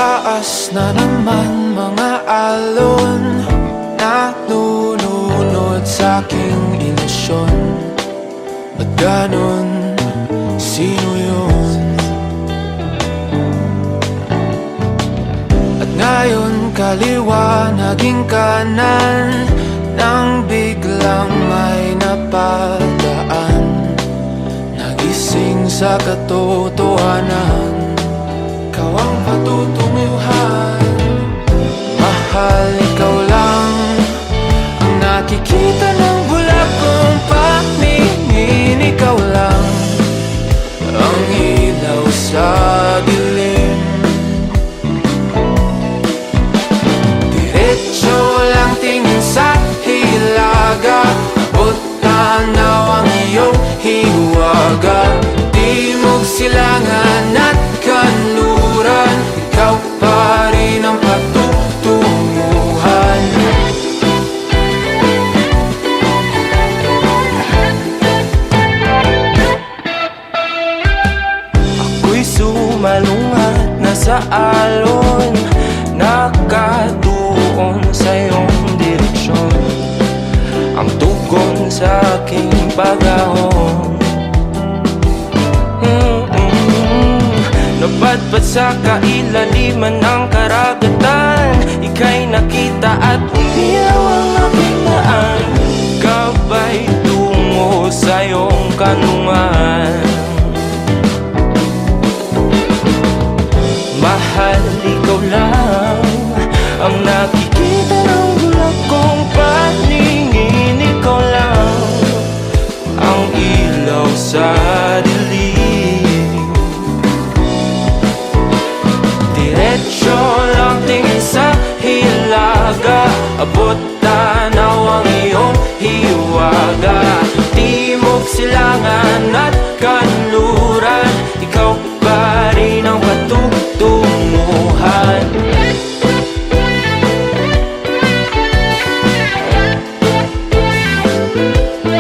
Taas na naman mga alon, nalulunod sa aking ilusyon. Ba't ganon? Sino yun? At ngayon kaliwa naging kanan, nang biglang may napadaan. Nagising sa katotohanan, ikaw ang patutunguhan. Mahal, ikaw lang ang nakikita ng bulag kong paningin. Ikaw lang ang ilaw sa dilim. Diretso lang tingin sa hilaga, abot tanaw ang iyong hiwaga. Timog, silangan at kanluran, ikaw pa rin ang patutunguhan. Ako'y sumalungat na sa alon, nakatuon sa iyong direksyon. Ang tugon sa aking pag-ahon, napadpad sa kailaliman ng karagatan. Ika'y nakita at umiyaw ang aking daan, gabay tungo sa iyong kanungan. Mahal, ikaw lang ang nakikita ng bulag kong paningin. Ikaw lang ang ilaw sa dilim. Diretso lang tingin sa hilaga, abot tanaw ang iyong hiwaga. Timog, silangan at kanluran, ikaw pa rin ang patutunguhan.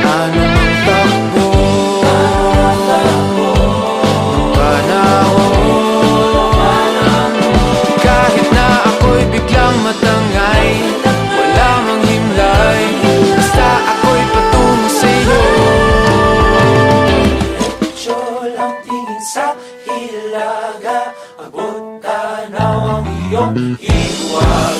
Anong takbo, panahon, kahit na ako'y biglang matangay, wala mang himlay, basta ako'y patungo sa'yo. Diretso lang tingin sa hilaga, abot tanaw ang iyong hiwaga.